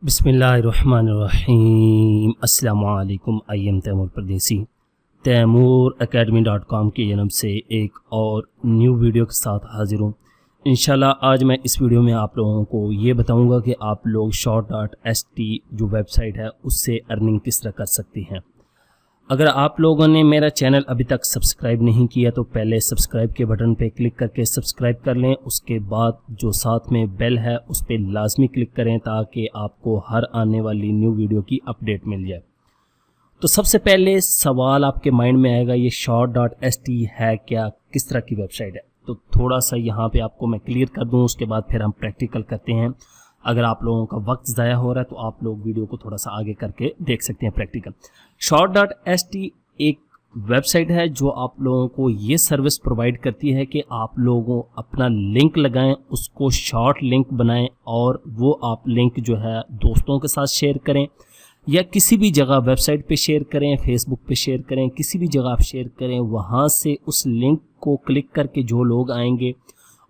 बिस्मिल्लाहिर्रहमानिर्रहीम। अस्सलामुअलैकुम। I am Taimur परदेसी। तैमूरacademy.com के जन्म से एक और न्यू वीडियो के साथ हाजिर हूँ। इंशाल्लाह आज मैं इस वीडियो में आप लोगों को ये बताऊंगा कि आप लोग short.st जो वेबसाइट है उससे अर्निंग किस तरह कर सकते हैं। अगर आप लोगों ने मेरा चैनल अभी तक सब्सक्राइब नहीं किया तो पहले सब्सक्राइब के बटन पे क्लिक करके सब्सक्राइब कर लें। उसके बाद जो साथ में बेल है उस पर लाजमी क्लिक करें ताकि आपको हर आने वाली न्यू वीडियो की अपडेट मिल जाए। तो सबसे पहले सवाल आपके माइंड में आएगा, ये short.st है क्या, किस तरह की वेबसाइट है? तो थोड़ा सा यहाँ पे आपको मैं क्लियर कर दूँ, उसके बाद फिर हम प्रैक्टिकल करते हैं। अगर आप लोगों का वक्त ज़ाया हो रहा है तो आप लोग वीडियो को थोड़ा सा आगे करके देख सकते हैं प्रैक्टिकल। short.st एक वेबसाइट है जो आप लोगों को ये सर्विस प्रोवाइड करती है कि आप लोगों अपना लिंक लगाएं, उसको शॉर्ट लिंक बनाएं और वो आप लिंक जो है दोस्तों के साथ शेयर करें या किसी भी जगह वेबसाइट पे शेयर करें, फेसबुक पे शेयर करें, किसी भी जगह आप शेयर करें। वहाँ से उस लिंक को क्लिक करके जो लोग आएंगे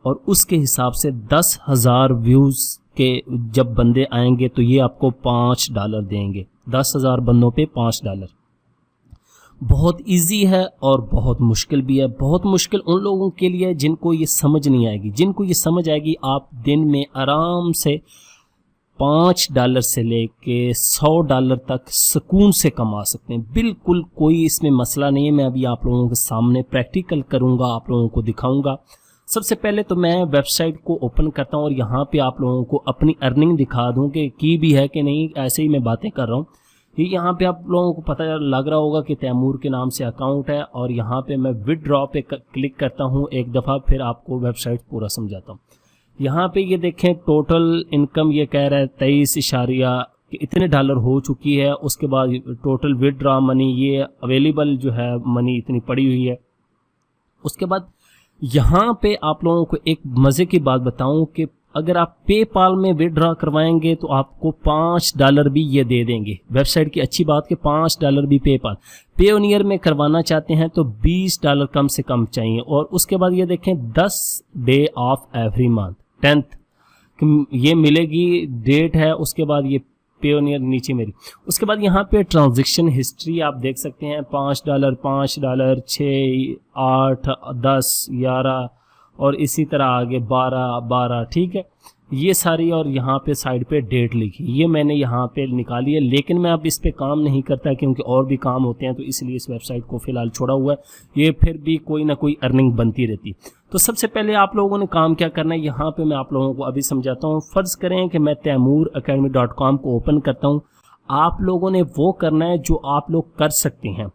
और उसके हिसाब से 10,000 व्यूज़ के जब बंदे आएंगे तो ये आपको $5 देंगे। 10,000 बंदों पे $5। बहुत इजी है और बहुत मुश्किल भी है। बहुत मुश्किल उन लोगों के लिए जिनको ये समझ नहीं आएगी। जिनको ये समझ आएगी आप दिन में आराम से $5 से लेके $100 तक सुकून से कमा सकते हैं। बिल्कुल कोई इसमें मसला नहीं है। मैं अभी आप लोगों के सामने प्रैक्टिकल करूँगा, आप लोगों को दिखाऊँगा। सबसे पहले तो मैं वेबसाइट को ओपन करता हूँ और यहाँ पे आप लोगों को अपनी अर्निंग दिखा दूँ कि की भी है कि नहीं। ऐसे ही मैं बातें कर रहा हूँ। ये यहाँ पे आप लोगों को पता लग रहा होगा कि तैमूर के नाम से अकाउंट है और यहाँ पे मैं विदड्रॉ पे क्लिक करता हूँ एक दफ़ा, फिर आपको वेबसाइट पूरा समझाता हूँ। यहाँ पे ये देखें टोटल इनकम ये कह रहा है 23 इतने डॉलर हो चुकी है। उसके बाद टोटल विदड्रॉ मनी ये अवेलेबल जो है मनी इतनी पड़ी हुई है। उसके बाद यहाँ पे आप लोगों को एक मज़े की बात बताऊं कि अगर आप पेपाल में विदड्रॉ करवाएंगे तो आपको $5 भी ये दे देंगे। वेबसाइट की अच्छी बात कि $5 भी पेपाल। पेयोनियर में करवाना चाहते हैं तो $20 कम से कम चाहिए। और उसके बाद ये देखें 10 day of every month 10th ये मिलेगी, डेट है। उसके बाद ये पेयोनियर नीचे मेरी। उसके बाद यहाँ पे ट्रांजैक्शन हिस्ट्री आप देख सकते हैं। $5, $5, 6, 8, 10, 11 और इसी तरह आगे 12, ठीक है ये सारी। और यहाँ पे साइड पे डेट लिखी, ये मैंने यहाँ पे निकाली है। लेकिन मैं अब इस पे काम नहीं करता क्योंकि और भी काम होते हैं, तो इसलिए इस वेबसाइट को फ़िलहाल छोड़ा हुआ है। ये फिर भी कोई ना कोई अर्निंग बनती रहती। तो सबसे पहले आप लोगों ने काम क्या करना है, यहाँ पे मैं आप लोगों को अभी समझाता हूँ। फ़र्ज़ करें कि मैं तैमूरacademy.com को ओपन करता हूँ। आप लोगों ने वो करना है जो आप लोग कर सकते हैं।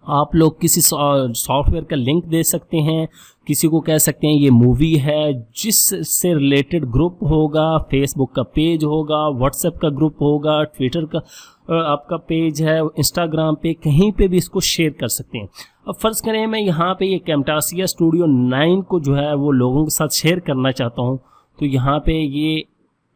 आप लोग किसी सॉफ्टवेयर का लिंक दे सकते हैं, किसी को कह सकते हैं ये मूवी है, जिससे रिलेटेड ग्रुप होगा, फेसबुक का पेज होगा, व्हाट्सएप का ग्रुप होगा, ट्विटर का आपका पेज है, इंस्टाग्राम पे कहीं पे भी इसको शेयर कर सकते हैं। अब फ़र्ज़ करें मैं यहाँ पे ये कैमटासिया स्टूडियो 9 को जो है वो लोगों के साथ शेयर करना चाहता हूँ। तो यहाँ पे ये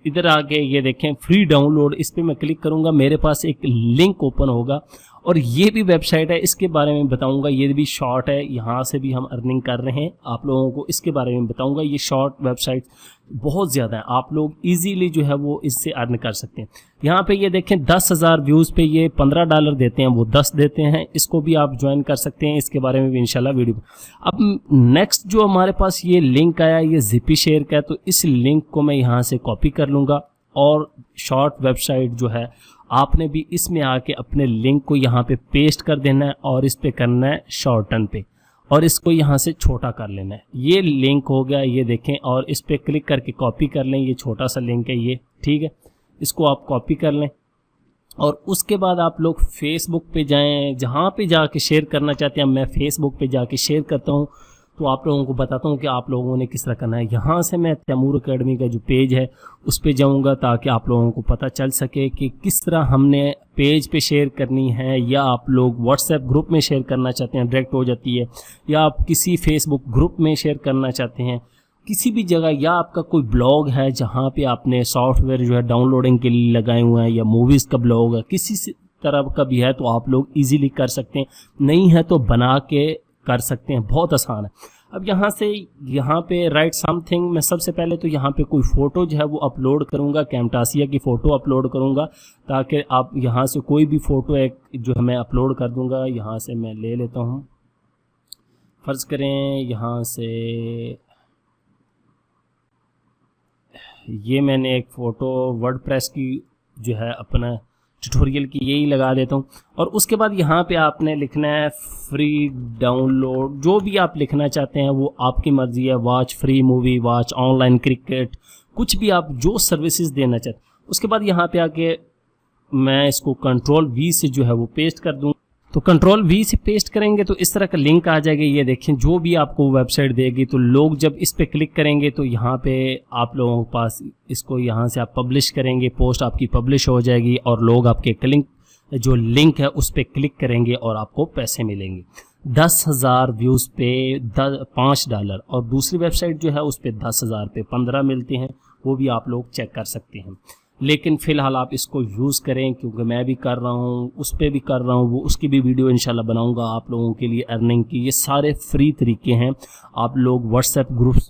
इधर आके ये देखें फ्री डाउनलोड, इस पर मैं क्लिक करूँगा, मेरे पास एक लिंक ओपन होगा और ये भी वेबसाइट है, इसके बारे में बताऊंगा। ये भी शॉर्ट है, यहाँ से भी हम अर्निंग कर रहे हैं, आप लोगों को इसके बारे में बताऊंगा। ये शॉर्ट वेबसाइट बहुत ज़्यादा है, आप लोग इजीली जो है वो इससे अर्न कर सकते हैं। यहाँ पे ये देखें 10,000 व्यूज़ पे ये $15 देते हैं, वो 10 देते हैं। इसको भी आप ज्वाइन कर सकते हैं, इसके बारे में भी इंशाल्लाह वीडियो। अब नेक्स्ट जो हमारे पास ये लिंक आया ये ज़िपी शेयर का है, तो इस लिंक को मैं यहाँ से कॉपी कर लूँगा और शॉर्ट वेबसाइट जो है आपने भी इसमें आके अपने लिंक को यहाँ पे पेस्ट कर देना है और इस पे करना है शॉर्टन पे और इसको यहाँ से छोटा कर लेना है। ये लिंक हो गया, ये देखें, और इस पे क्लिक करके कॉपी कर लें। ये छोटा सा लिंक है ये, ठीक है, इसको आप कॉपी कर लें और उसके बाद आप लोग फेसबुक पे जाएं, जहाँ पे जाके शेयर करना चाहते हैं। मैं फेसबुक पे जाके शेयर करता हूँ तो आप लोगों को बताता हूँ कि आप लोगों ने किस तरह करना है। यहाँ से मैं तैमूर अकेडमी का जो पेज है उस पे जाऊँगा ताकि आप लोगों को पता चल सके कि किस तरह हमने पेज पे शेयर करनी है, या आप लोग व्हाट्सएप ग्रुप में शेयर करना चाहते हैं डायरेक्ट हो जाती है, या आप किसी फेसबुक ग्रुप में शेयर करना चाहते हैं किसी भी जगह, या आपका कोई ब्लॉग है जहाँ पे आपने सॉफ्टवेयर जो है डाउनलोडिंग के लिए लगाए हुए हैं, या मूवीज़ का ब्लॉग है, किसी तरह का भी है तो आप लोग ईजीली कर सकते हैं। नहीं है तो बना के कर सकते हैं, बहुत आसान है। अब यहाँ पे राइट समथिंग, मैं सबसे पहले तो यहाँ पे कोई फ़ोटो जो है वो अपलोड करूँगा, कैमटासिया की फ़ोटो अपलोड करूँगा, ताकि आप यहाँ से कोई भी फ़ोटो एक जो है मैं अपलोड कर दूँगा। यहाँ से मैं ले लेता हूँ, फ़र्ज़ करें यहाँ से ये मैंने एक फ़ोटो वर्डप्रेस की जो है अपना ट्यूटोरियल की यही लगा देता हूँ। और उसके बाद यहाँ पे आपने लिखना है फ्री डाउनलोड, जो भी आप लिखना चाहते हैं वो आपकी मर्ज़ी है, watch free movie, watch online cricket, कुछ भी आप जो सर्विसेज देना चाहते हैं। उसके बाद यहाँ पे आके मैं इसको कंट्रोल V से जो है वो पेस्ट कर दूँ। तो कंट्रोल V से पेस्ट करेंगे तो इस तरह का लिंक आ जाएगा। ये देखें, जो भी आपको वेबसाइट देगी तो लोग जब इस पे क्लिक करेंगे तो यहाँ पे आप लोगों के पास इसको यहाँ से आप पब्लिश करेंगे, पोस्ट आपकी पब्लिश हो जाएगी और लोग आपके जो लिंक है उस पर क्लिक करेंगे और आपको पैसे मिलेंगे। 10,000 व्यूज़ पे $5 और दूसरी वेबसाइट जो है उस पर 10,000 पे 15 मिलते हैं, वो भी आप लोग चेक कर सकते हैं। लेकिन फ़िलहाल आप इसको यूज़ करें, क्योंकि मैं भी कर रहा हूँ, उस पर भी कर रहा हूँ, वो उसकी भी वीडियो इंशाल्लाह बनाऊँगा आप लोगों के लिए अर्निंग की। ये सारे फ्री तरीके हैं। आप लोग व्हाट्सएप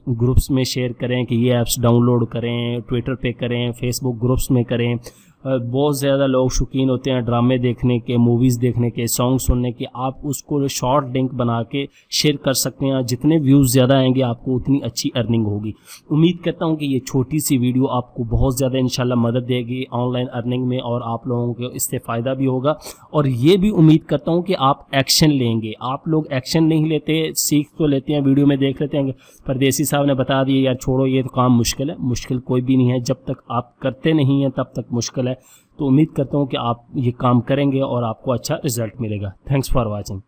ग्रुप्स में शेयर करें कि ये ऐप्स डाउनलोड करें, ट्विटर पे करें, फेसबुक ग्रुप्स में करें। बहुत ज़्यादा लोग शौकीन होते हैं ड्रामे देखने के, मूवीज़ देखने के, सॉन्ग सुनने के। आप उसको शॉर्ट लिंक बना के शेयर कर सकते हैं। जितने व्यूज़ ज़्यादा आएंगे आपको उतनी अच्छी अर्निंग होगी। उम्मीद करता हूँ कि ये छोटी सी वीडियो आपको बहुत ज़्यादा इंशाल्लाह मदद देगी ऑनलाइन अर्निंग में और आप लोगों को इससे फ़ायदा भी होगा। और ये भी उम्मीद करता हूँ कि आप एक्शन लेंगे। आप लोग एक्शन नहीं लेते, सीख तो लेते हैं, वीडियो में देख लेते हैं, परदेसी साहब ने बता दिया यार छोड़ो ये तो काम मुश्किल है। मुश्किल कोई भी नहीं है, जब तक आप करते नहीं हैं तब तक मुश्किल है। तो उम्मीद करता हूँ कि आप ये काम करेंगे और आपको अच्छा रिजल्ट मिलेगा। Thanks for watching.